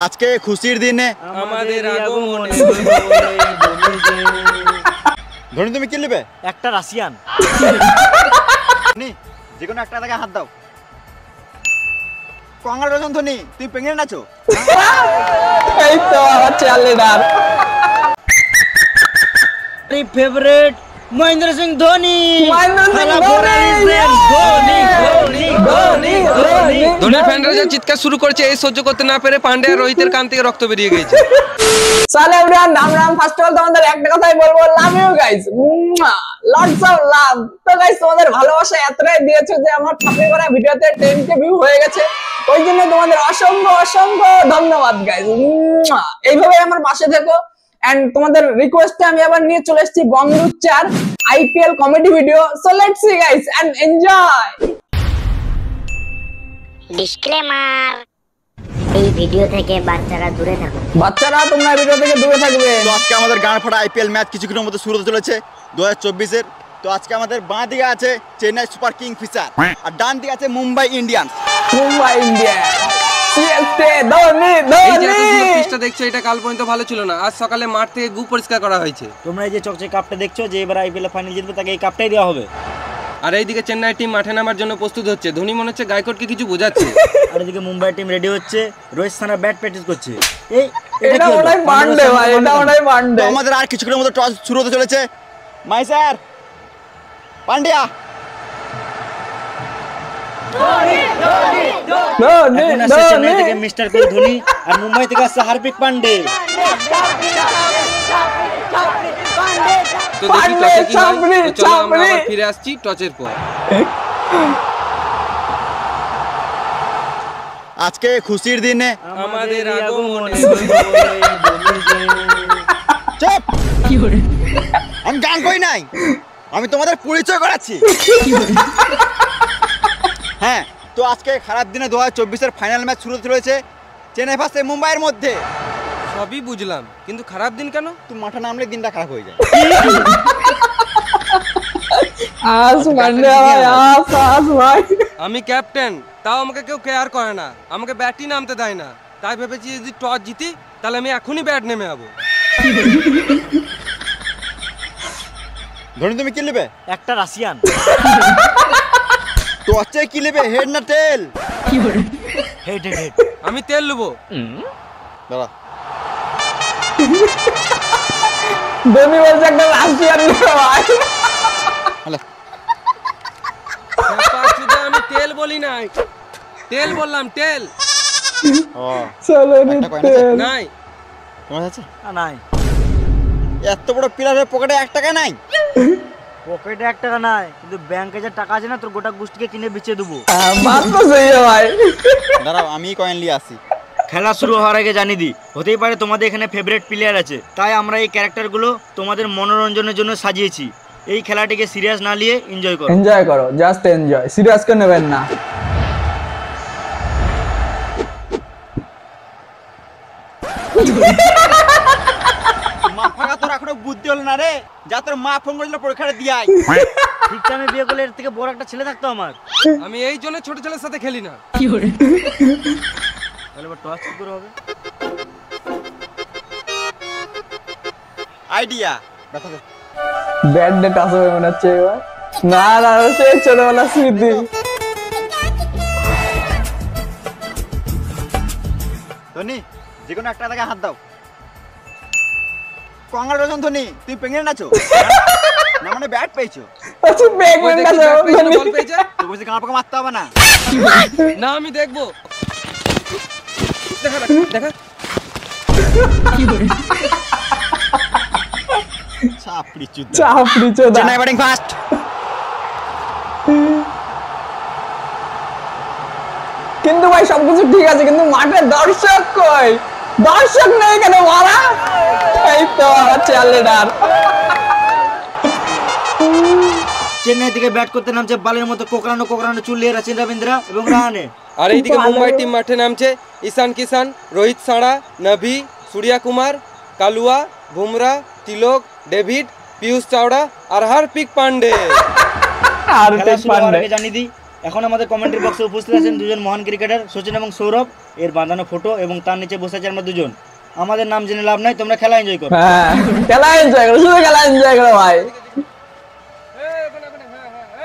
আজকে খুশির দিনে আমাদের আগমনে ধনী তুমি কি নেবে? একটা রাশিয়ান। যে কোনো একটা টাকা হাত দাও। কংগ্রাচুলেশন ধনী, তুমি প্রেগনেন্ট আছো। এই তো আমার চ্যালেঞ্জার ফেভারিট মহেন্দ্র সিং ধোনি। ধোনির ফ্যানরা যা চিৎকার শুরু করেছে এই সহ্য করতে না পেরে পান্ডে আর রোহিতের কান থেকে রক্ত বেরিয়ে গেছে। সালে এভরিওয়ান, রাম ফার্স্ট অফ অল তোমাদের একটা কথাই বলবো, love you guys, lots of love. তো গাইস তোমাদের ভালোবাসা এতটাই দিয়েছো যে আমার ছাপড়ি করা ভিডিওতে 10k ভিউ হয়ে গেছে, ওই জন্য তোমাদের অসংখ্য অসংখ্য ধন্যবাদ গাইস। এইভাবে আমার পাশে থেকো। এন্ড তোমাদের রিকোয়েস্টে আমি আবার নিয়ে চলে এসেছি বঙ্গলুচ্চার IPL comedy video. So let's see guys and enjoy. Disclaimer, এই ভিডিও থেকে বাচ্চারা দূরে থাকুন। বাচ্চারা তোমরা ভিডিও থেকে দূরে থাকবে। তো আজকে আমাদের গান ফাটা আইপিএল ম্যাচ কিছুক্ষণের মধ্যে শুরু হতে চলেছে 2024-এর। তো আজকে আমাদের বাঁ দিকে আছে চেন্নাই সুপার কিং ফিশার আর ডান দিকে আছে Mumbai Indians. Mumbai Indians, CSK, Dhoni এই যে পিচটা দেখছো এটা কাল পর্যন্ত ভালো ছিল না, আজ সকালে মাঠ থেকে গু পরিষ্কার করা হয়েছে। তোমরা এই যে চকচকে কাপটা দেখছো, যে এবার আইপিএল ফাইনাল জিতবে তাকে এই কাপটাই দেওয়া হবে। আর এইদিকে চেন্নাই টিম মাঠে নামার জন্য প্রস্তুত হচ্ছে, ধোনি মনে হচ্ছে গায়কোটকে কিছু বোঝাচ্ছে। আর এদিকে মুম্বাই টিম রেডি হচ্ছে, রোহিত শর্মা ব্যাট প্র্যাকটিস করছে। এটা ওটাই পান্ডে ভাই, এটা ওটাই পান্ডে। আমাদের আর কিছুক্ষণের মধ্যে টস শুরু হতে চলেছে। মাই স্যার পান্ডিয়া, চেন্নাই থেকে মিস্টার ধোনি আর মুম্বাই থেকে আসছে হার্দিক পান্ডে। তো দেখি টসে কি হয়। তো চলো আমরা আবার ফিরে আসছি টচের পর। আজকে খুশির দিনে আমাদের আগমনে চুপ, আমি গান কই নাই, আমি তোমাদের পরিচয় করাচ্ছি। হ্যাঁ, তো আজকে খারাপ দিনে 2024-এর ফাইনাল ম্যাচ শুরু হতে চলেছে চেন্নাই ভার্সেস মুম্বাইয়ের মধ্যে। সবই বুঝলাম, কিন্তু খারাপ দিন কেন? তুমি মাঠে নামলে দিনটা খারাপ হয়ে যায়। আজ পান্ডে ভাই, আজ ভাই। আমি ক্যাপ্টেন, তাও আমাকে কেউ কেয়ার করে না, আমাকে ব্যাটই নামতে দেয় না। তাই ভেবেছি যদি টস জিতি তাহলে আমি এখনই ব্যাট নেমে যাবো। ধনী তুমি কি নেবে? একটা রাশিয়ান। তো আচ্ছা কি নেবে, হেড না টেল? Head head head. আমি তেল নেবো। দাঁড়া, ধোনি বলছে একটা রাশিয়ান ভাই। আমি তেল বলি নাই, তেল বললাম, তেল। চলো নাই তোমার আছে? নাই। এত বড় প্লেয়ারের পকেটে 1 টাকা নাই? পকেটে 1 টাকা নাই, কিন্তু ব্যাংকে যে টাকা আছে না, তোর গোটা গোষ্ঠীকে কিনে বেচে দেবো। বাত তো সহি ভাই। দাঁড়াও, আমি কয়েন নিয়ে আসি। খেলা শুরু হওয়ার আগে জানিয়ে দিই, হতেই পারে তোমাদের এখানে ফেভারিট প্লেয়ার আছে, তাই আমরা এই ক্যারেক্টারগুলো তোমাদের মনোরঞ্জনের জন্য সাজিয়েছি। এই খেলাটিকে সিরিয়াস না নিয়ে এনজয় করো। এনজয় করো, জাস্ট এনজয়, সিরিয়াস করে নেবেন না। মা ফাঁকা তোর এখনো বুদ্ধি হলো না রে, যা তোর মা ফোন করেছিল পরীক্ষাটা দিয়ে আয়। ঠিক টাইমে বিয়ে করলে এর থেকে বড় একটা ছেলে থাকতো আমার। আমি এই জন্য ছোট ছেলের সাথে খেলি না। তাহলে এবার টস কি করে হবে? আইডিয়া ব্যাড ডে টাচ হবে মনে হচ্ছে এবার। না না, সেই ছোটবেলার স্মৃতি। ধনী, যে কোনো একটা টাকা হাত দাও। কংগ্রাচুলেশন ধনী, তুমি প্রেগনেন্ট আছো। না মানে ব্যাট পেয়েছো। আচ্ছা প্রেগন্যান্ট আছে ধোনি। বল পেয়েছে তো বলছি গাঁ পাকা মারতে হবে না। না, আমি দেখবো। দেখা দেখা চাপড়ি চুদা। চাপড়ি চোদা। Chennai batting first. কিন্তু ভাই সবকিছু ঠিক আছে, কিন্তু মাঠে দর্শক কই? দর্শক নেই কেন মারা? এই তো আমার চ্যালেঞ্জার। চেন্নাই থেকে ব্যাট করতে নামছে বালের মতো কোকড়ানো কোকড়ানো চুল নিয়ে রাচিন রবীন্দ্রা এবং রাহানে। আর এইদিকে মুম্বাই টিম মাঠে নামছে ঈশান কিষান, রোহিত শর্মা, নভি, সূর্য কুমার, কালুয়া, বুমরা, তিলক, ডেভিড, পিয়ুষ চাওড়া আর হার্দিক পান্ডে। খেলা শুরু হওয়ার আগে জানিয়ে দিই, এখন আমাদের কমেন্ট্রি বক্সে উপস্থিত আছেন দুজন মহান ক্রিকেটার সচিন এবং সৌরভ, এর বাঁধানো ফটো এবং তার নিচে বসে আছি আমরা দুজন। আমাদের নাম জেনে লাভ নাই, তোমরা খেলা এনজয় করো। হ্যাঁ খেলা এনজয় করো, শুধু খেলা এনজয় করো ভাই।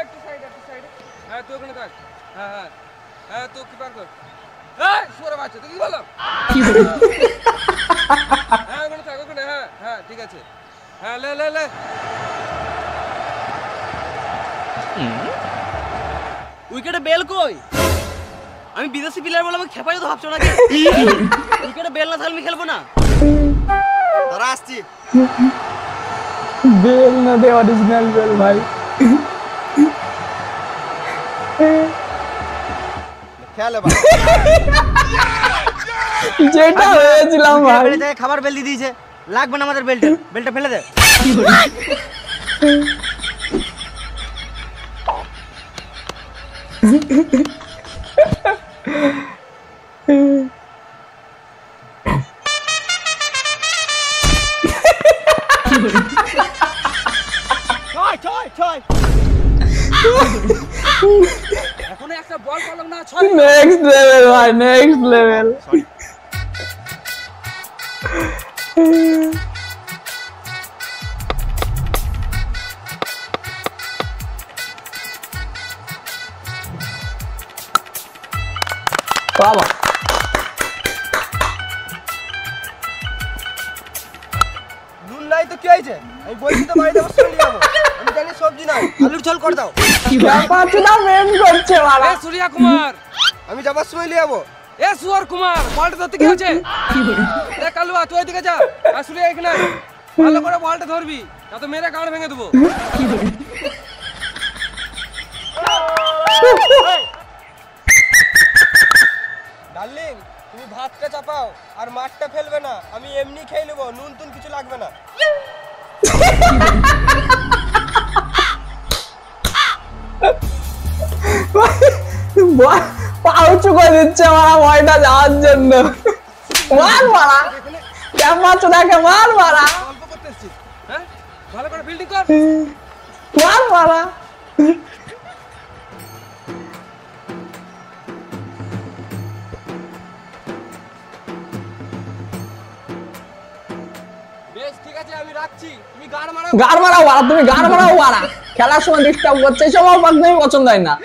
একটু সাইড হ্যাঁ তুই ওখানে থাক, হ্যাঁ তুই কিপার কর, সুরে বাচ্চা তুই কি বললাম, হ্যাঁ ওখানে থাক, ওখানে হ্যাঁ ঠিক আছে, হ্যাঁ লে উইকেটে বেল কই? আমি বিদেশি প্লেয়ার বলে আমি খেপাই তো ভাবছো নাকি? উইকেটে বেল না থাকলে আমি খেলবো না। তারা আসছি। বেল না দে, অরিজিনাল বেল ভাই। খেলে ভাই। যেটা হয়েছিলাম ভাই। খাবার বেল দিয়ে দিয়েছে, লাগবে না আমাদের বেলটা ফেলে দে। এখন একটা বল পেলাম না, নেক্সট লেভেল ভাই, নেক্সট লেভেল। বাবা নুন নাই তো কি হয়েছে? আমি বলছি তো বাড়িতে বসে নিয়ে যাবো, আমি জানি সবজি নাই, আলুর ঝোল করে দাও। পাঁচটা মেন করছে বাবা। এ সূর্যা কুমার, আমি যাবার সময় নিয়ে যাবো। এ সুয়ার কুমার, বলটা ধরতে কি হচ্ছে? এ কালুয়া তুই এদিকে যা, আর সূর্যা এখানে আয়। ভালো করে বলটা ধরবি, না তো মেরে গাঁড় ভেঙে দেবো। ডার্লিং তুমি ভাতটা চাপাও আর মাঠটা ফেলবে না, আমি এমনি খেয়ে নেবো, নুন টুন কিছু লাগবে না। পাউচু করে দিচ্ছে আমার ভয়টা যাওয়ার জন্য। মার মারা কেমন চোদাকে, মার মারা, অল্প করতে এসছিস, হ্যাঁ ভালো করে ফিল্ডিং কর। মার মারা। বেশ ঠিক আছে, আমি রাখছি, তুমি গান মারো। গার মারাও বাড়া, তুমি গার মারাও বাড়া, খেলার সময় ডিস্টার্ব করছে, এইসব আমার একদমই পছন্দ হয় না।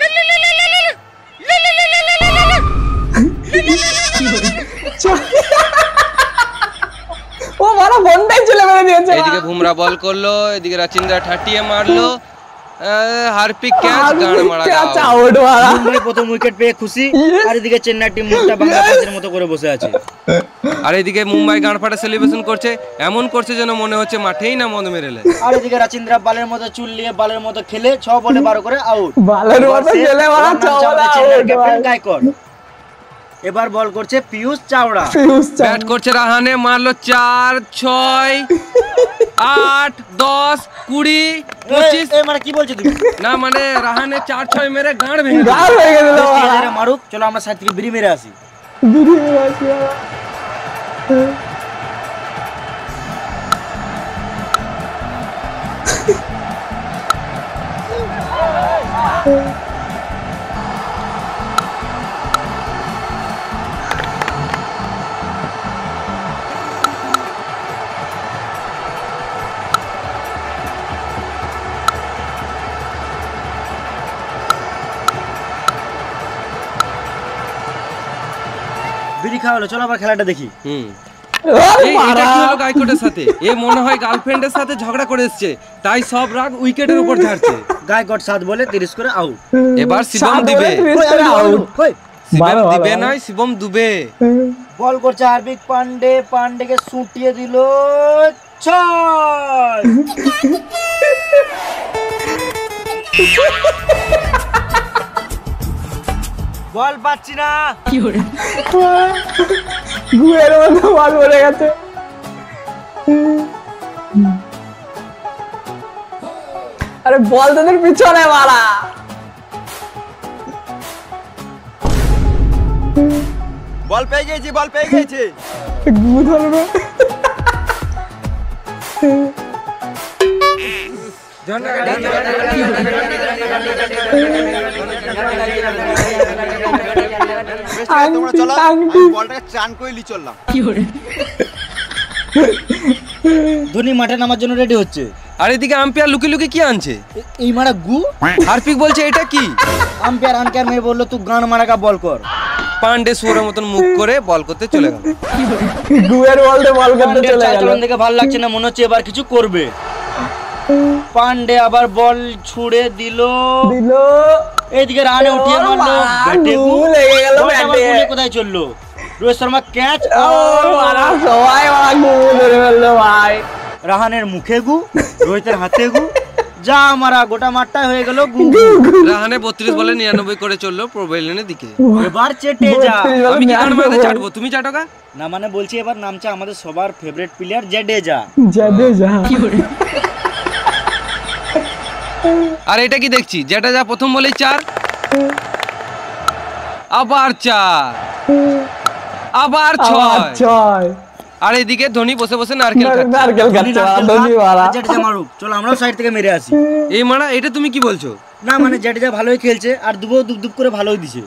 ও বড় ফোনটাই চলে মেরে দিয়েছে। এদিকে বুমরা বল করলো, এদিকে রাচিন্দ্রা ঠাটিয়ে মারলো, হারপিক ক্যাচ, গান মারা ক্যাচ আউট মারা। মুম্বাই প্রথম উইকেট পেয়ে খুশি, আর এদিকে চেন্নাই টিম মুখটা বাংলা পাঁচের মতো করে বসে আছে। আর এদিকে মুম্বাই গান ফাটা সেলিব্রেশন করছে, এমন করছে যেন মনে হচ্ছে মাঠেই না মদ মেরেলে। আর এদিকে রাচিন্দ্রা বালের মতো চুল নিয়ে বালের মতো খেলে 6 বলে 12 করে আউট। বালের মতো খেলে মারা, চাওলা আউট। গায়কোয়াড় এবার বল করছে পিয়ুষ চাওড়া। ব্যাট করছে রাহানে, মারলো 4, 6, 8, 10, 20, 25। মানে কি বলছো তুমি? না মানে রাহানে 4, 6 মেরে গাঁড় ভেঙে দিল। গার হয়ে গেল মারুক, চলো আমরা সাইড থেকে বিড়ি মেরে আসি। বিড়ি মেরে আসি বাবা। বিড়ি খাওয়া হলো, চলো আবার খেলাটা দেখি। এটা কি হলো গায়কোটের সাথে? এ মনে হয় গার্লফ্রেন্ডের সাথে ঝগড়া করে এসেছে, তাই সব রাগ উইকেটের উপর ঝাড়ছে। গায়কোয়াড় 7 বলে 30 করে আউট। এবার শিবম দিবে, শিবম দিবে নয়, শিবম দুবে। বল করছে হার্দিক পান্ডে, পান্ডেকে সুটিয়ে দিল 6। বল পাচ্ছি না। গুয়ের মতো বল পড়ে গেছে। আরে বল তোদের পিছনে মারা। বল পেয়ে গেছি, বল পেয়ে গেছি। গু ধরবে। তোমরা চলো, আমি বলটাকে চান করে লি চললাম। ধোনি মাঠে নামার জন্য রেডি হচ্ছে। আর এদিকে আম্পায়ার লুকি লুকি কি আনছে? এই মারা গু। হারপিক বলছে এটা কি? আম্পায়ার মেয়ে বললো তুই গান মারাকা বল কর। পান্ডে সুরের মতন মুখ করে বল করতে চলে গেল। গুয়ের বলতে বল করতে চলে গেল। চালন দেখে ভালো লাগছে না, মনে হচ্ছে এবার কিছু করবে। পান্ডে আবার বল ছুড়ে দিল। এইদিকে রানে উঠিয়ে মারলো, ব্যাটে গু লেগে গেল ব্যাটে। কোথায় চললো? রোহিত শর্মা ক্যাচ। সবাই গু ধরে ফেললো ভাই। রাহানের মুখে গু, রোহিতের হাতে গু, যা মারা গোটা মাঠটাই হয়ে গেল গু। রাহানে 32 বলে 99 করে চললো প্রোভেলিয়নের দিকে। এবার চেটে যা। আমি কি গান মারতে চাটবো, তুমি চাটোগা? না মানে বলছি এবার নামছে আমাদের সবার ফেভারিট প্লেয়ার জাডেজা। আর এটা কি দেখছি? যেটা যা প্রথম বলেই 4, আবার 4, আবার 6। আর এদিকে ধোনি বসে বসে নারকেল খাচ্ছে। জাডেজা মারুক, চলো আমরাও সাইড থেকে মেরে আসি। এই মারা এটা তুমি কি বলছো? না মানে জাডেজা ভালোই খেলছে আর দুবো দুপ করে ভালোই দিছে।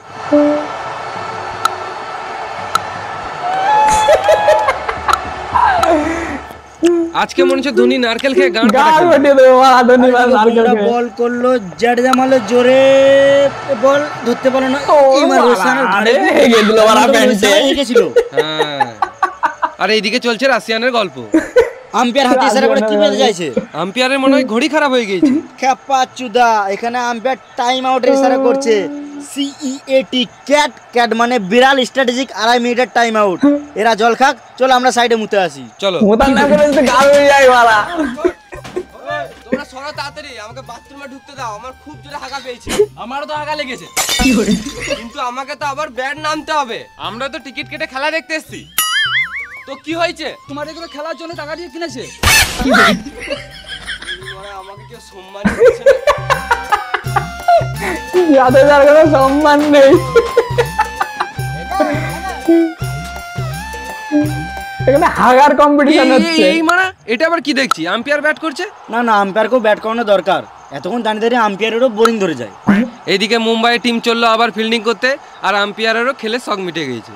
আজকে মনে হচ্ছে ধোনি নারকেল খেয়ে গান বল করলো, জাডেজা মারলো জোরে, বল ধরতে পারলো না। ছিল। আর এইদিকে চলছে রাশিয়ানের গল্প। আম্পায়ার হাতে ইশারা করে কি বলতে চাইছে? আম্পায়ারের মনে হয় ঘড়ি খারাপ হয়ে গেছে। খেপা চুদা, এখানে আম্পায়ার টাইম আউটের ইশারা করছে। CEAT ক্যাট মানে বিড়াল, স্ট্র্যাটেজিক 2.5 মিনিটের টাইম আউট। এরা জল খাক, চলো আমরা সাইডে মুতে আসি। চলো তোমরা সরো তাড়াতাড়ি, আমাকে বাথরুমে ঢুকতে দাও, আমার খুব জোরে হাগা পেয়েছে। আমারও তো হাগা লেগেছে। কিন্তু আমাকে তো আবার ব্যাট নামতে হবে। আমরা তো টিকিট কেটে খেলা দেখতে এসেছি। তো কি হয়েছে? তোমার এগুলো খেলার জন্য টাকা দিয়ে কিনেছে। আমাকে কেউ সম্মান দিচ্ছে না। যাদের কোনো সম্মান নেই। এখানে হাগার কম্পিটিশন হচ্ছে। এই মারা এটা আবার কি দেখছি? আম্পায়ার ব্যাট করছে। না আম্পায়ারকেও ব্যাট করানো দরকার, এতক্ষণ দাঁড়িয়ে আম্পায়ারেরও বোরিং ধরে যায়। এইদিকে মুম্বাই টিম চললো আবার ফিল্ডিং করতে, আর আম্পায়ারেরও খেলে শখ মিটে গেছে।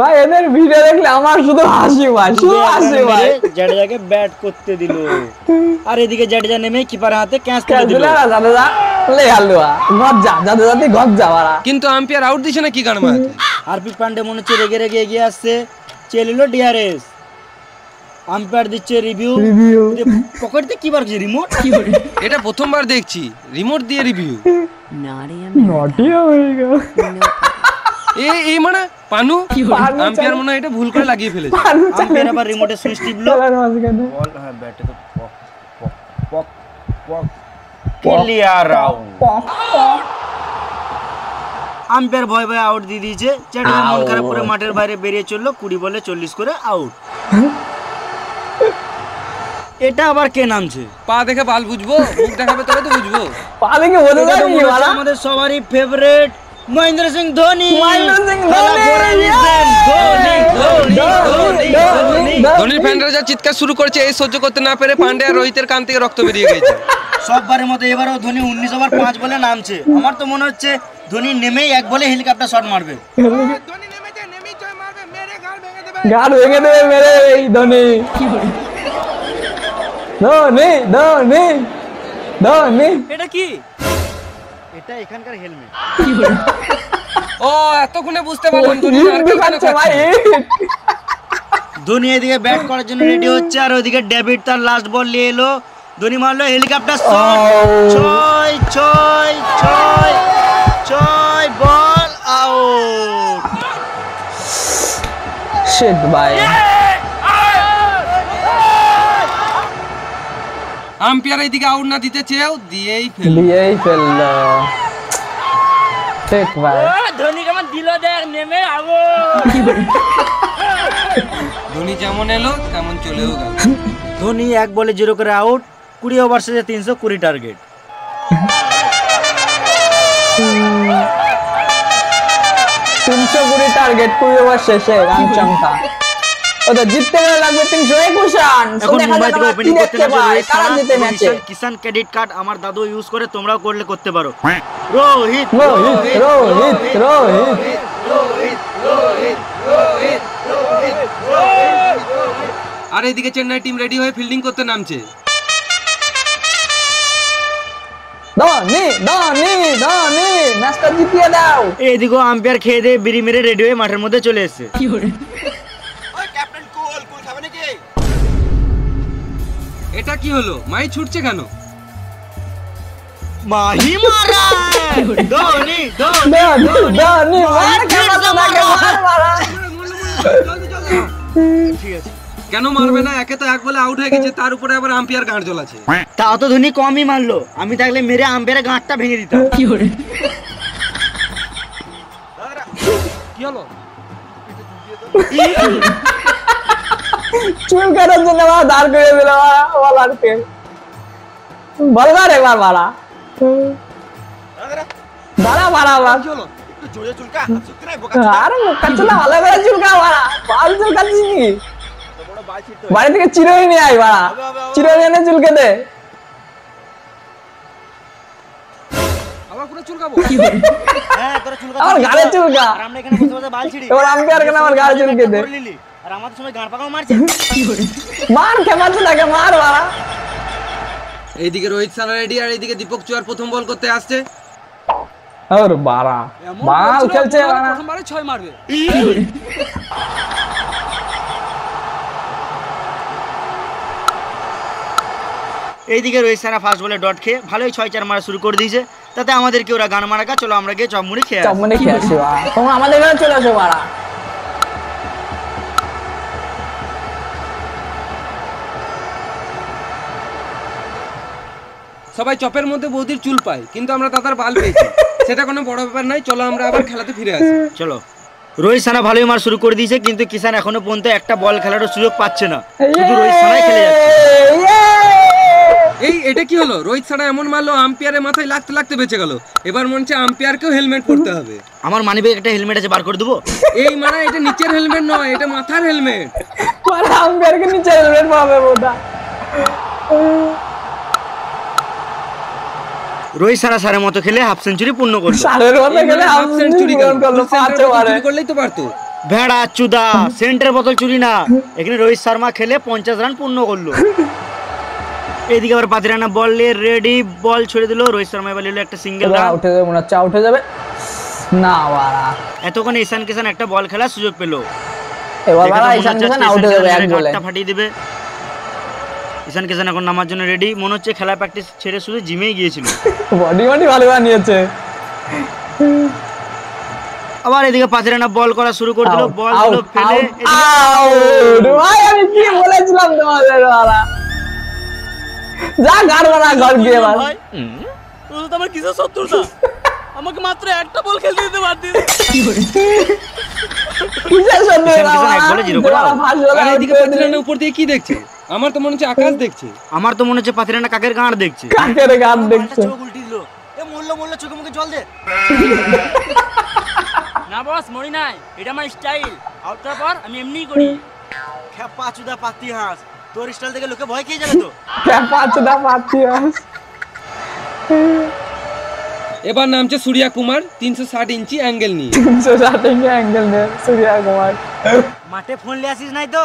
ভাই এদের ভিডিও দেখলে আমার শুধু হাসি পায়, শুধু হাসি পায়। জাডেজাকে ব্যাট করতে দিল, আর এদিকে জাডেজা নেমে কিপারের হাতে ক্যাচ তুলে দিল। জাডেজা লে হালুয়া ঘর যা, জাডেজাতে ঘর যা মারা। কিন্তু আম্পায়ার আউট দিছে না কি গান মারাতে? হার্পিক পান্ডে মনে হচ্ছে রেগে এগিয়ে আসছে, চেলিলো ডিআরএস। আম্পায়ার দিচ্ছে রিভিউ। পকেট দিয়ে কি বার করছে? রিমোট। এটা প্রথমবার দেখছি রিমোট দিয়ে রিভিউ। নটি হয়ে গেল। এই মানে পানু আম্পায়ার মনে হয় এটা ভুল করে লাগিয়ে ফেলেছে। আম্পায়ার আবার রিমোটে সুইচ টিপলো। বল হ্যাঁ ব্যাটে তো পক ক্লিয়ার আউট। আম্পায়ার ভয় আউট দিয়ে দিয়েছে। জাডেজা মন খারাপ করে মাঠের বাইরে বেরিয়ে চললো। 20 বলে 40 করে আউট। এটা আবার কে নামছে? পা দেখে বাল বুঝবো, মুখ দেখাবে তবে তো বুঝবো। পা দেখে বোঝা যায় কি মারা? আমাদের সবারই ফেভারিট মহেন্দ্র সিং ধোনি। ধোনির ফ্যানরা যা চিৎকার শুরু করেছে, এই সহ্য করতে না পেরে পান্ডে আর রোহিতের কান থেকে রক্ত বেরিয়ে গেছে। সববারের মতো এবারও ধোনি 19 ওভার 5 বলে নামছে। আমার তো মনে হচ্ছে ধোনি নেমেই 1 বলে হেলিকপ্টার শট মারবে। গাল ভেঙে দেবে মেরে এই ধোনি। ধোনি এটা কি? এটা এখানকার হেলমেট। ও এতক্ষণে বুঝতে পারলাম ধোনি এদিকে ব্যাট করার জন্য রেডি হচ্ছে, আর ওইদিকে ডেভিড তার লাস্ট বল নিয়ে এলো। ধোনি মারলো helicopter shot. 6 ball out. Shit ভাই। আম্পায়ার এইদিকে আউট না দিতে চেয়েও দিয়েই ফেললো। ঠিক ভাই। ধোনি কেমন দিল দেখ, নেমে আউট। ধোনি যেমন এলো তেমন চলেও গেল। ধোনি 1 বলে 0 করে আউট। 20 ওভার শেষে 320 টার্গেট। 320 টার্গেট 20 ওভার শেষে রান সংখ্যা। ওটা জিততে গেলে লাগবে 321 রান। এখন দেখা মুম্বাই যাক থেকে আমরা কি ওপেনিং করতে দেখতে নামছে পাই, রোহিত কারা শর্মা জিতে এবং ম্যাচে। কিষান ক্রেডিট কার্ড আমার দাদু ইউজ করে, তোমরাও করতে পারো। রোহিত রোহিত রোহিত রোহিত আর এদিকে চেন্নাই টিম রেডি হয়ে ফিল্ডিং করতে নামছে। ধোনি ধোনি ধোনি ম্যাচটা জিতিয়ে দাও। এইদিকে আম্পায়ার খেয়ে দিয়ে বিড়ি মেরে রেডি হয়ে মাঠের মধ্যে চলে এসেছে। ওই ক্যাপ্টেন কুল কুল খাবে নাকি? এটা কি হলো? মাই ছুটছে কেন? মাহি মারা ধোনি ধোনি ধোনি ধোনি মার খেলা তো নাকি মার মারা। ঠিক আছে, কেন মারবে না? একে তো এক বলে আউট হয়ে গেছে, তার উপরে আবার আম্পায়ার গাঁট জ্বলাছে। তাও তো ধোনি কমই মারলো, আমি থাকলে মেরে আম্পায়ারের গাঁটটা ভেঙে দিতাম। কি হলো? চুল কাটার জন্য আমার দাঁড় করে দিল বলারকে। বলবার একবার মারা দাঁড়া মারা আবার। কি হলো? একটু জোরে চুলকা, সত্যি নাই বোকা। আর মুখটা চুলা ভালো করে চুলকা মারা, পাল চুলকাচ্ছিস নাকি? বড় বাল ছিটতে বাড়ি থেকে চিরই নিয়ে আয় মারা, চিরই এনে চুলকে দে। আবার পুরো চুলকাবো? হ্যাঁ তোরা চুলকা আমার গাড়ি চুলকা। আর আমরা এখানে বসে বসে বাল ছিড়ি। এবার আম্পায়ার কেন আমার গাড়ি চুলকে দে। করে নিলি, আর আমাদের সময় গাঁড় পাকাও মারছে। মার খেমাচ্ছে তাকে মার মারা। এইদিকে রোহিত শর্মা রেডি, আর এইদিকে দীপক চুয়ার প্রথম বল করতে আসছে। আর বারা মাল খেলছে বারা। প্রথমবারে 6 মারবে। এইদিকে রোহিত শর্মা ফার্স্ট বলে ডট খেয়ে ভালোই 6-4 মারা শুরু করে দিয়েছে। তাতে আমাদেরকে ওরা গান মারাকা, চলো আমরা গিয়ে চপমুড়ি খেয়ে আসি। চমনে খেয়ে আসি বারা, তোমরা আমাদের এখানে চলে আসো বারা। সবাই চপের মধ্যে বৌদির চুল পায়, কিন্তু আমরা দাদার বাল পেয়েছি। সেটা কোনো বড় ব্যাপার নয়, চলো আমরা আবার খেলাতে ফিরে আসি। চলো। রোহিত শর্মা ভালোই মার শুরু করে দিয়েছে, কিন্তু কিষান এখনো পর্যন্ত একটা বল খেলারও সুযোগ পাচ্ছে না, শুধু রোহিত শর্মাই খেলে যাচ্ছে। এই এটা কি হলো? রোহিত শর্মা এমন মারলো, আম্পায়ারের মাথায় লাগতে লাগতে বেঁচে গেল। এবার মনে হচ্ছে আম্পায়ারকেও হেলমেট পরতে হবে। আমার মানিব্যাগে একটা হেলমেট আছে, বার করে দেবো। এই মানে এটা নিচের হেলমেট নয়, এটা মাথার হেলমেট। মারা আম্পায়ারকে নিচে হেলমেট পাবে ওটা। রোহিত শর্মা সারের মতো খেলে হাফ সেঞ্চুরি পূর্ণ করলো। সারের মতো গেলে হাফ সেঞ্চুরি করলো, পাঁচে মারে। করলেই তো পারতো। ভেড়া চুদা, সেন্টারের বোতল চুরি না। এখানে রোহিত শর্মা খেলে 50 রান পূর্ণ করলো। এইদিকে আবার পাতিরানা বল নিয়ে রেডি, বল ছেড়ে দিল। রোহিত শর্মা এবার নিল একটা সিঙ্গেল রান। উঠে যাবে মনে হচ্ছে, উঠে যাবে না বারা। এতক্ষণ ঈশান কিষান একটা বল খেলার সুযোগ পেল। এবার বারা ঈশান কিষান আউট হয়ে যাবে এক বলে। গাঁটটা ফাটিয়ে দিবে। ঈশান কিষান এখন নামার জন্য রেডি, মনে হচ্ছে খেলা প্র্যাকটিস ছেড়ে শুধু জিমেই গিয়েছিল। বডি বডি ভালো বানিয়েছে। আবার এদিকে পাতিরানা বল করা শুরু করে দিল, বল দিল ফেলে। আউট ভাই, আমি কি বলেছিলাম তোমাদের বারা। যা গার বারা, ঘর গিয়ে বারা। ভাই তুই তো আমার কিসের শত্রুতা? আমাকে মাত্র একটা বল খেলতে দিতে পারতিস। কিসের শব্দ ঈশান কিষান এক বলে 0 করে out। আর এইদিকে পাতিরানা উপর দিয়ে কি দেখছে? আমার তো মনে হচ্ছে আকাশ দেখছে। আমার তো মনে হচ্ছে পাতিরানা কাকের গাঁড় দেখছে। কাকের গান দেখছে। চোখ উল্টি দিল। এ মরলো চোখে মুখে জল দে। না বস, মরি নাই, এটা আমার স্টাইল। আউটটার পর আমি এমনিই করি। খেপা চুদা পাতি হাঁস, তোর স্টাইল দেখে লোকে ভয় খেয়ে যাবে তো। পাঁচটা পাতি হাঁস। এবার নামছে সূর্যা কুমার 360 ইঞ্চি অ্যাঙ্গেল নিয়ে। 360 অ্যাঙ্গেল নে সূর্যা কুমার। মাঠে ফোন নিয়ে আসিস নাই তো?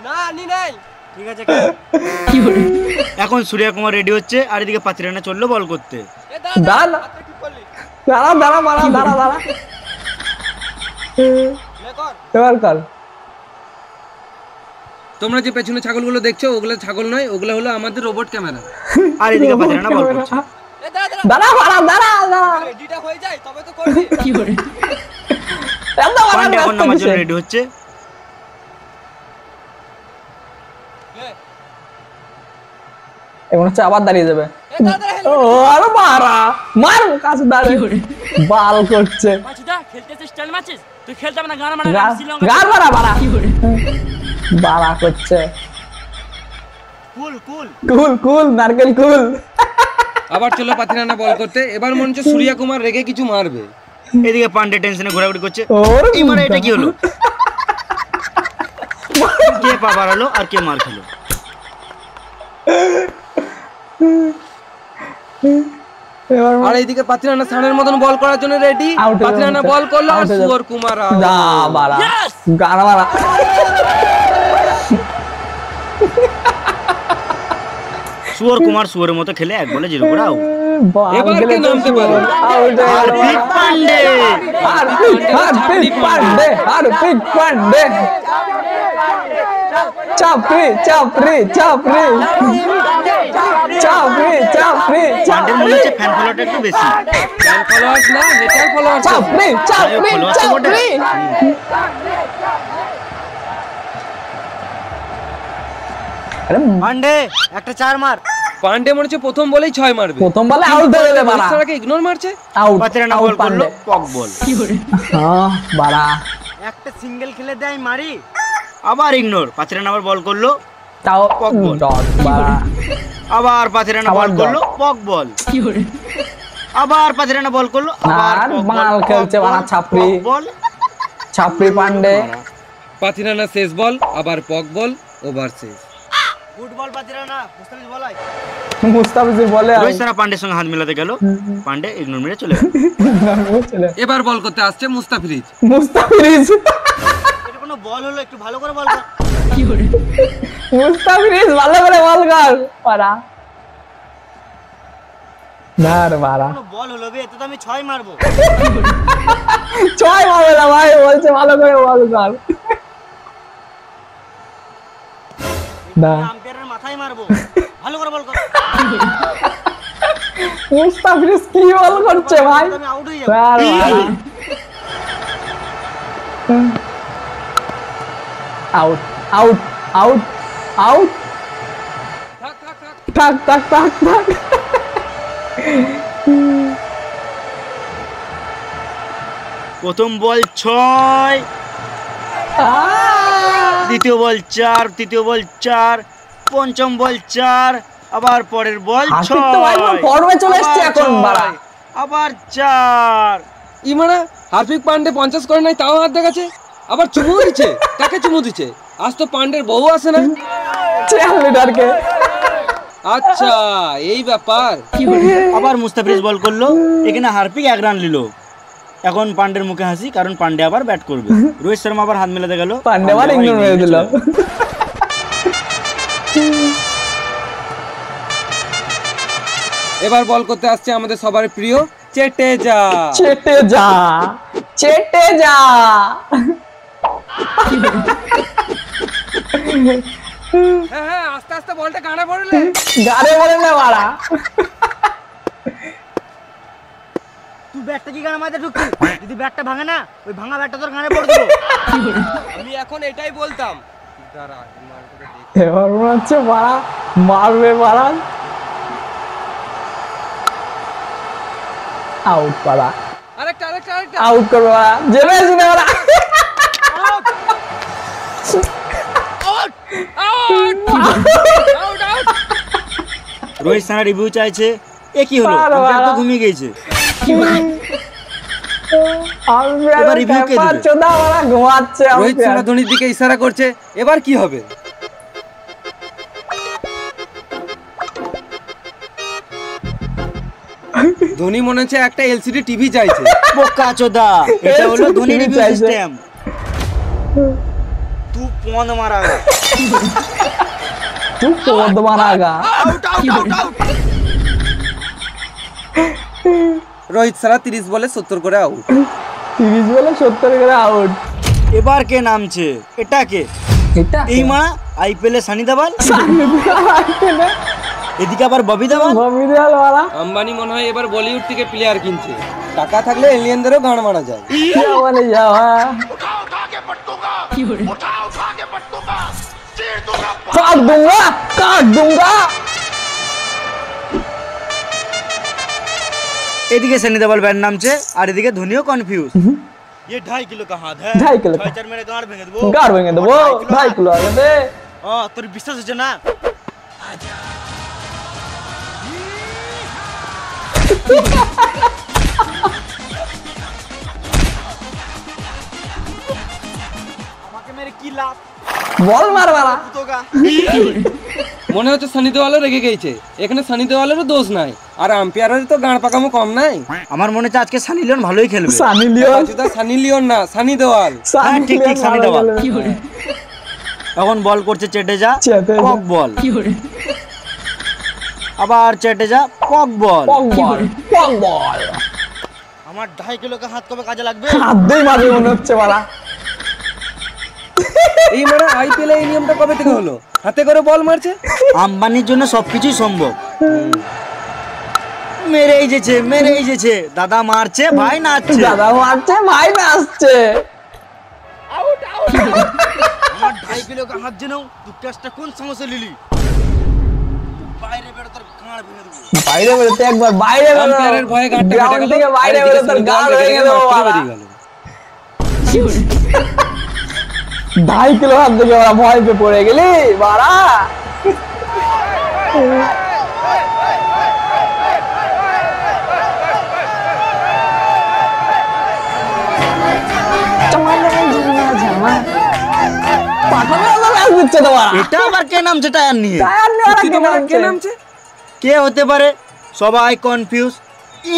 না নি নাই। ঠিক আছে। এখন সূর্যা কুমার রেডি হচ্ছে, আর এদিকে পাতিরানা চললো বল করতে। দাঁড়া দাঁড়া দাঁড়া মারা, দাঁড়া দাঁড়া। এবার কর। তোমরা যে পেছনে ছাগলগুলো দেখছো, ওগুলো ছাগল নয়, ওগুলো হলো আমাদের রোবট ক্যামেরা। আর এদিকে পাতিরানা বল করছে। দাঁড়া মারা, দাঁড়া দাঁড়া। এডিটা হয়ে যায় তবে তো করবি। এত মারা পান্ডে এখন নামার জন্য রেডি হচ্ছে। এখন হচ্ছে আবার দাঁড়িয়ে যাবে। ও আর মারা, মার কাছে দাঁড়িয়ে বাল করছে। খেলতে স্টাইল মারছিস তুই, খেলতে না গান মারা। গার মারা বাড়া বাড়া করছে। কুল কুল কুল কুল নারকেল কুল। আবার চলো পাতিরানা বল করতে। এবার মনে হচ্ছে সূর্যা কুমার রেগে কিছু মারবে। এদিকে পান্ডে টেনশনে ঘোরাঘুরি করছে। ওর এই মারা এটা কি হলো? পা বাড়ালো আর কে মার খেলো। আর এইদিকে পাতিরানা সানের মতন বল করার জন্য রেডি। পাতিরানা বল করলো আর সুবর কুমার যা বাড়া গানা বাড়া। সুবর কুমার সুবরের মতো খেলে 1 বলে 0 করে আউট। এবার কে নামতে পারে? হার্দিক পান্ডে। হার্দিক পান্ডে, হার্দিক পান্ডে। চাপরি চাপরি চাপরি চাপরি চাপরি। পান্ডের মনে হচ্ছে ফ্যান ফলোয়ারটা একটু বেশি। ফ্যান ফলোয়ার্স না, নেটাল ফলোয়ার্স। চাপরি চাপরি চাপরি। পান্ডে একটা 4 মার। পান্ডে মনে হচ্ছে প্রথম বলেই 6 মারবে। প্রথম বলে আউট হয়ে গেলে বাড়া। সারাকে ইগনোর মারছে। আউট। পাতিরানা বল করলো পক বল। হ্যাঁ বাড়া। একটা সিঙ্গেল খেলে দেয় মারি, আবার ইগনোর। পাতিরানা আবার বল করলো তাও পক বল। ডট বাড়া। আবার পাতিরানা আবার বল করলো পক বল। আবার পাতিরানা বল করলো আবার আর পক বল। মাল খেলছে বাড়া ছাপরি। পক বল। ছাপরি পান্ডে। পাতিরানা শেষ বল, আবার পক বল, ওভার শেষ। গুড বল পাতিরানা, মুস্তাফিজ বলাই। মুস্তাফিজ বলে রোহিত সারা পান্ডের সঙ্গে হাত মিলাতে গেল, পান্ডে ইগনোর মেরে চলে গেল। এবার বল করতে আসছে মুস্তাফিজ। মুস্তাফিজ এটা কোনো বল হলো? একটু ভালো করে বল কর। মুস্তাফিজ ভালো করে বল কর পারা। না রে বাড়া, কোনো বল হলো বে? এতে তো আমি 6 মারবো। 6 মারবে না ভাই, বলছে ভালো করে বল কর। না আম্পায়ারের মাথায় মারবো, ভালো করে বল কর। মুস্তাফিজ কি বল করছে ভাই? আমি আউট হয়ে যাবো। আর বাড়া। Out out out out. থাক থাক থাক। থাক থাক থাক থাক। প্রথম বল 6, দ্বিতীয় বল 4, তৃতীয় বল 4, পঞ্চম বল 4, আবার পরের বল হার্দিক তো ভাই 6, ফর্মে চলে এসছে এখন বাড়া। আবার 4। ইমারা হার্দিক পান্ডে 50 করে নাই, তাও হাত দেখাচ্ছে। আবার চুমু দিচ্ছে। কাকে চুমু দিচ্ছে? আজ তো পান্ডের বউ আসে না। লিডারকে আচ্ছা এই ব্যাপার। আবার মুস্তাফিজ বল করলো, এখানে হার্দিক 1 রান নিল। এখন পান্ডের মুখে হাসি, কারণ পান্ডে আবার ব্যাট করবে। রোহিত শর্মা আবার হাত মেলাতে গেল, পান্ডে আবার ইগনোর মেরে দিল। এবার বল করতে আসছে আমাদের সবার প্রিয় চেটেজা। চেটে যা চেটে যা। হ্যাঁ হ্যাঁ, আস্তে আস্তে বলটা গানে পড়লে। গাড়ে বলে না বাড়া। তুই ব্যাটটা কি গানে মাঝে ঢুকছিস? যদি ব্যাটটা ভাঙে না, ওই ভাঙা ব্যাটটা তোর গানে পড়ে দেবো। আমি এখন এটাই বলতাম। দাঁড়া, এবার মনে হচ্ছে বাড়া মারবে বাড়া। আউট বাড়া। আরেকটা আরেকটা আরেকটা। আউট করবে বাড়া। জেনে শুনে বাড়া। রোহিত সানা রিভিউ চাইছে, এ কি হলো? আরে আম্পায়ার তো বাবা। ঘুমিয়ে গেছে। এবার review কে দিবে? চোদা বাড়া ঘুমাচ্ছে। রোহিত শর্মা ধোনির দিকে ইশারা করছে, এবার কি হবে? ধোনি মনে হচ্ছে একটা এলসিডি টিভি চাইছে। বোকা চোদা, এটা হলো LCD ধোনি রিভিউ চাইছে। সিস্টেম। তুই পন মারা। তুই পদ মারাগা। Out out out out. Rohit সারা 30 বলে 70 করে আউট। 30 বলে 70 করে আউট। এবার কে নামছে? এটা কে? এটা এই মা আইপিএল এ সানি দেওয়াল, এদিকে আবার ববি দেওয়াল। ববি দেওয়াল বাড়া। আম্বানি মনে হয় এবার বলিউড থেকে প্লেয়ার কিনছে। টাকা থাকলে এলিয়েনদেরও গান মারা যায়। বলে যাওয়া কাট दूंगा काट दूंगा। এদিকে সানি দেওয়াল ব্যাট নামছে, আর এদিকে ধোনিও কনফিউজ। ये 2.5 किलो का हाथ है। 2.5 किलो 6 मेरे गाड़ भेंगे देबो। गाड़ भेंगे देबो। 2.5 किलो आ गए दे। हां তোর বিশ্বাস হচ্ছে না? আমাকে মেরে কি লাভ? বল মার বাড়া। তোগা মনে হচ্ছে সানি দেওয়ালও রেগে গেছে। এখানে সানি দেওয়ালেরও দোষ নাই, আর আম্পায়ারের তো গাঁড় পাকামো কম নাই। আমার মনে হচ্ছে আজকে সানি লিওন ভালোই খেলবে। সানি লিওন, সানি লিওন না, সানি দেওয়াল। হ্যাঁ, ঠিক ঠিক, সানি দেওয়াল। এখন বল করছে চেটেজা, চেটেজা। পক বল। আবার চেটেজা, পক বল। পক বল, পক বল। আমার 2.5 কিলোকে হাত কবে কাজে লাগবে? হাত দিয়ে মারবে মনে হচ্ছে বাড়া। এই মানে আইপিএল এই নিয়মটা কবে থেকে হলো? হাতে করে বল মারছে। আম্বানির জন্য সবকিছুই সম্ভব। মেরেই যেছে, মেরেই যেছে। দাদা মারছে, ভাই নাচছে। দাদা মারছে, ভাই নাচছে। আমার 2.5 কিলোকে হাত যেন তুই ক্যাচটা কোন সমস্যা লিলি? বাইরে বেরো, তোর গাঁড় ভেঙে দেবো। বাইরে বেরোতে একবার বাইরে বেরো। আম্পায়ারের ভয়ে গাঁটটা গ্রাউন্ড কেটে গেল। থেকে বাইরে বেরো, তোর গাল ভেঙে দেবো বাড়া। 2.5 কিলো হাত থেকে ওরা ভয় পেয়ে পড়ে গেলি বাড়া। এটা আবার কে নামছে টায়ার নিয়ে? কে নামছে? কে হতে পারে? সবাই কনফিউজ।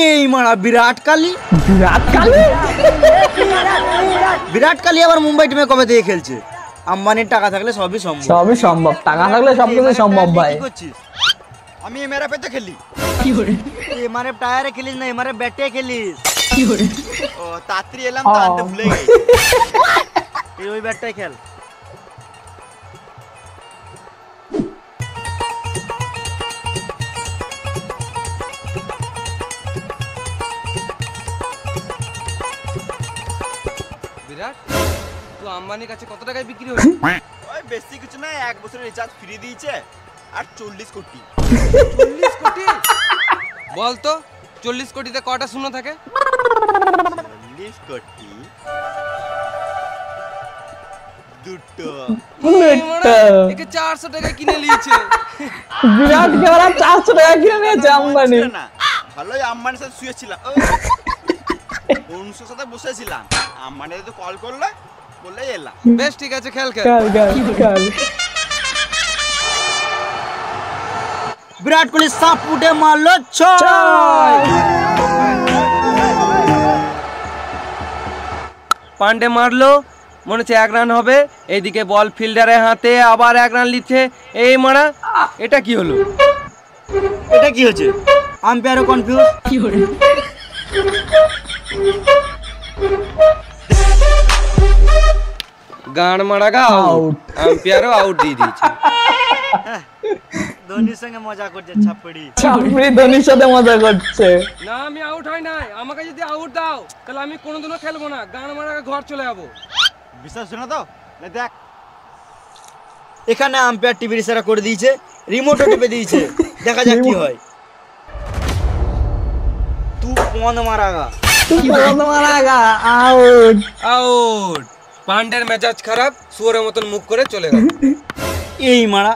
এই মারা বিরাট কোহলি। বিরাট কোহলি, বিরাট কোহলি আবার মুম্বাই টিমে কবে থেকে খেলছে? আম্বানির টাকা থাকলে সবই সম্ভব। সবই সম্ভব, টাকা থাকলে সবকিছু সম্ভব ভাই। কি করছিস? আমি এমআরএফ তো খেলি। এমআরএফ টায়ারে খেলিস না, এমআরএফ ব্যাটে খেলিস। ও তাড়াতাড়ি এলাম তো আনতে ভুলে গেছি। এই ওই ব্যাটটাই খেল। বিরাট, তুই আম্বানির কাছে কত টাকায় বিক্রি হলো? ওই বেশি কিছু না, 1 বছরের রিচার্জ ফ্রি দিয়েছে আর 40 কোটি। 40 কোটি? বল তো 40 কোটিতে কটা শূন্য থাকে? 40 কোটি দুটো। একে 400 টাকায় কিনে নিয়েছে। বিরাট কে ওরা 400 টাকা কিনে নিয়েছে আম্বানি। ছিল না, ভালোই আম্বানির সাথে শুয়েছিলাম। অনুষ্কার সাথে বসেছিলাম, আম্বানি তো কল করলো, বললে এলাম। বেশ ঠিক আছে, খেল খেল। বিরাট কোহলি সাপ উঠে মারলো 6। পান্ডে মারলো, মনে হচ্ছে 1 রান হবে। এইদিকে বল ফিল্ডারের হাতে, আবার 1 রান লিখছে। এই মারা, এটা কি হলো? এটা কি হচ্ছে? আম্পায়ারও কনফিউজ। গান মারা গা আউট, আম্পায়ারও আউট দিয়ে দিয়েছে। ধোনির সঙ্গে মজা করছে ছাপড়ি। ছাপড়ি ধোনির সাথে মজা করছে। না, আমি আউট হয় নাই। আমাকে যদি আউট দাও তাহলে আমি কোনোদিনও খেলবো না। গান মারা ঘর চলে যাবো। বিশ্বাস শোনা তো, দেখ এখানে আম্পায়ার টিভির ইশারা করে দিয়েছে, রিমোটও টিপে দিয়েছে। দেখা যাক কি হয়। তুই পন মারাগা। আউট। আউট। পান্ডের মেজাজ খারাপ, শুয়োরের মতন মুখ করে চলে গেল। এই মারা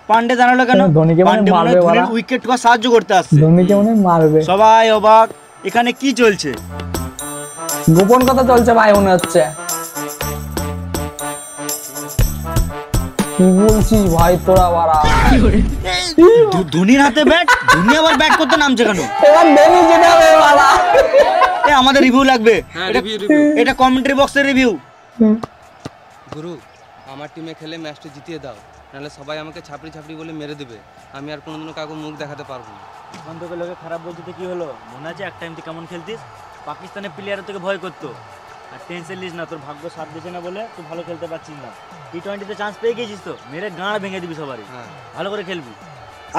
পান্ডে জানালো কেন? ধোনিকে মনে পান্ডে মারবে বাড়া। উইকেট কে সাহায্য করতে আসছে। ধোনিকে মনে মারবে। সবাই অবাক, এখানে কি চলছে? গোপন কথা চলছে ভাই মনে হচ্ছে। কি বলছিস ভাই তোরা বাড়া? ধোনির হাতে ব্যাট, ধোনি আবার ব্যাট করতে নামছে কেন? এবার ধোনি জিতাবে বাড়া। আমাদের রিভিউ লাগবে। হ্যাঁ, এটা- review। এটা কমেন্ট্রি বক্সের রিভিউ। গুরু, আমার টিমে খেলে ম্যাচটা জিতিয়ে দাও, নাহলে সবাই আমাকে ছাপড়ি ছাপড়ি বলে মেরে দেবে। আমি আর কোনোদিনও কাউকে মুখ দেখাতে পারবো না। এখন তোকে লোকে খারাপ বলতে তো কি হলো? মনে আছে এক টাইম তুই কেমন খেলতিস? পাকিস্তানের প্লেয়ারও তোকে ভয় করতো। আর টেনশন নিস না, তোর ভাগ্য সাথ দিছে না বলে তুই ভালো খেলতে পারছিস না। টি20তে চান্স পেয়ে গেছিস তো, মেরে গাঁড় ভেঙে দিবি সবারই। হ্যাঁ। ভালো করে খেলবি।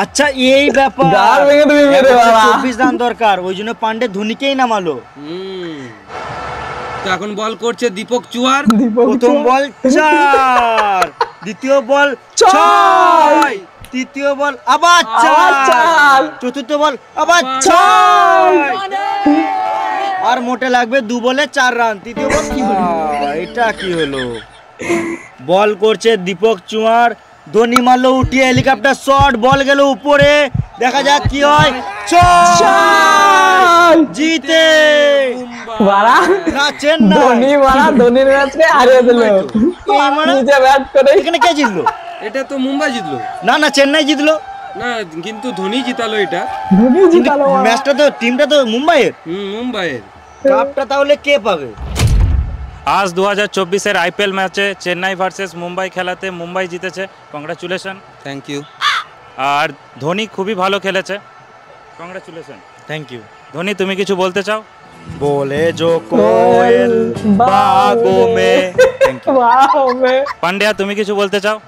আচ্ছা, এই ব্যাপার। গাল ভেঙে দিবি মেরে বাড়া। 24 রান দরকার, ওই জন্য পান্ডে ধোনিকেই নামালো। তো এখন বল করছে দীপক চুয়ার। প্রথম বল 4, দ্বিতীয় বল 6, তৃতীয় বল আবার 4, চতুর্থ বল আবার 6, আর মোটে লাগবে 2 বলে 4 রান। তৃতীয় বল এটা কি হলো? বল করছে দীপক চুয়ার, ধোনি মারলো উঠিয়ে হেলিকপ্টার শট, বল গেল উপরে, দেখা যাক কি হয়। ছয় জিতে বাড়া না চেন্নাই। ধোনি বাড়া ধোনির ম্যাচকে হারিয়ে দিল নিজে ব্যাট করে। এখানে কে জিতলো? এটা তো মুম্বাই জিতলো। না না চেন্নাই জিতলো না কিন্তু ধোনি জিতালো এটা। ধোনি জিতালো বাড়া। ম্যাচটা তো টিমটা তো মুম্বাইয়ের। মুম্বাইয়ের। কাপটা তাহলে কে পাবে? আজ 2024-এর আইপিএল ম্যাচে চেন্নাই ভার্সেস মুম্বাই খেলাতে মুম্বাই জিতেছে, কংগ্রাচুলেশন। Thank you. আর ধোনি খুবই ভালো খেলেছে, কংগ্রাচুলেশন। Thank you. ধোনি তুমি কিছু বলতে চাও? बोले जो कोयल बागों में। वाह में পান্ডিয়া তুমি কিছু বলতে চাও?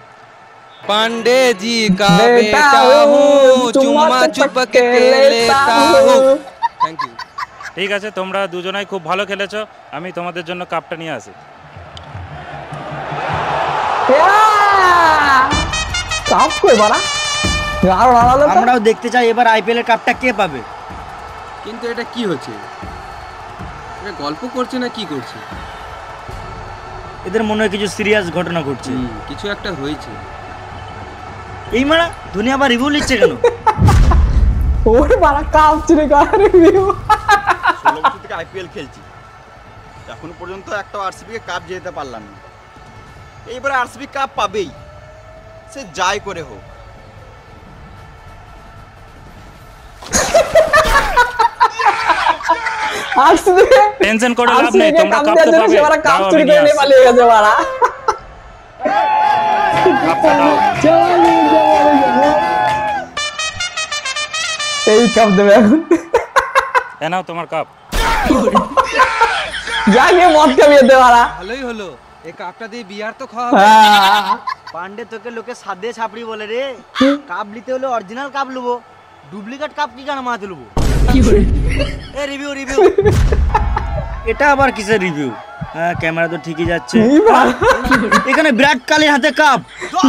पांडे जी का बेटा बेटा हूँ, हूँ, चुम्मा चुपके लेता हूँ। Thank you. ঠিক আছে, তোমরা দুজনাই খুব ভালো খেলেছো, আমি তোমাদের জন্য কাপটা নিয়ে আসি। কাপ কই বাড়া আর বাড়ালো তো। আমরাও দেখতে চাই এবার আইপিএল এর কাপটা কে পাবে। কিন্তু এটা কি হচ্ছে? এটা গল্প করছে না কি করছে? এদের মনে হয় কিছু সিরিয়াস ঘটনা ঘটছে। কিছু একটা হয়েছে। এই মারা ধোনি আবার রিভিউ লিখছে কেন? ওর বাড়া কাপ চুরি করার রিভিউ। 16 বছর থেকে আইপিএল খেলছি, এখন পর্যন্ত একটা আরসিবি কে কাপ জিতে পারলাম না। এইবারে আরসিবি কাপ পাবেই, সে যাই করে হোক। আরসিবি টেনশন করে লাভ নেই, তোমরা কাপ তো পাবে। ওরা কাপ দাও, চুরি আমি করে নিয়ে নিয়ে পালিয়ে গেছে বাড়া। কাপটা দাও। এই কাপ দেবে এখন। এ নাও তোমার কাপ। যা গিয়ে মদ খাবিয়ে দে বাড়া। ভালোই হলো, এই কাপটা দিয়ে বিয়ার তো খাওয়া। পান্ডে তোকে লোকে সাদে ছাপড়ি বলে রে। কাপ নিতে হলে অরিজিনাল কাপ লুবো, ডুপ্লিকেট কাপ কি কেন মাথাতে লুবো? এ রিভিউ রিভিউ, এটা আবার কিসের রিভিউ? হ্যাঁ ক্যামেরা তো ঠিকই যাচ্ছে। এখানে বিরাট কোহলির হাতে কাপ।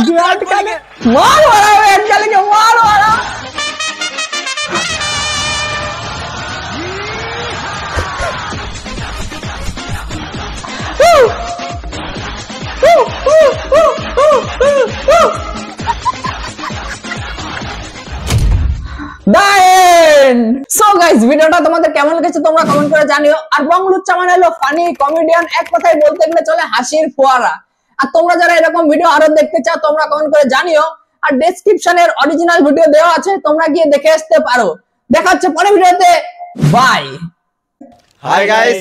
বিরাট কোহলি মার বাড়া, বিরাট কোহলিকে মার বাড়া। সো গাইস ভিডিওটা তোমাদের কেমন লেগেছে তোমরা কমেন্ট করে জানিও। আর বংলুচ্চা মানে হলো ফানি কমেডিয়ান, এক কথায় বলতে গেলে চলে হাসির ফোয়ারা। আর তোমরা যারা এরকম ভিডিও আরো দেখতে চাও তোমরা কমেন্ট করে জানিও। আর ডেসক্রিপশনের অরিজিনাল ভিডিও দেওয়া আছে, তোমরা গিয়ে দেখে আসতে পারো। দেখা হচ্ছে পরের ভিডিওতে, বাই। হাই গাইস,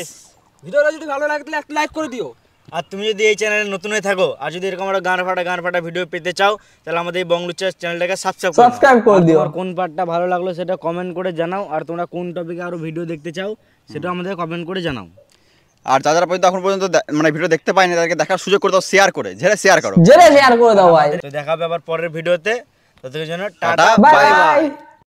ভিডিওটা যদি ভালো লাগে তাহলে একটা লাইক করে দিও। আর তুমি যদি এই চ্যানেলে নতুন হয়ে থাকো আর যদি এরকম একটা গান ফাটা ভিডিও পেতে চাও তাহলে আমাদের এই বংলুচ্চা চ্যানেলটাকে সাবস্ক্রাইব করে দিও। আর কোন পার্টটা ভালো লাগলো সেটা কমেন্ট করে জানাও। আর তোমরা কোন টপিকে আরো ভিডিও দেখতে চাও সেটা আমাদের কমেন্ট করে জানাও। আর যারা পর্যন্ত এখন পর্যন্ত মানে ভিডিও দেখতে পায়নি তাদেরকে দেখার সুযোগ করে দাও, শেয়ার করে, ঝেড়ে শেয়ার করো। জেরে শেয়ার করে দাও ভাই। তো দেখা হবে আবার পরের ভিডিওতে, ততক্ষণের জন্য tata, tata bye bye bye. By.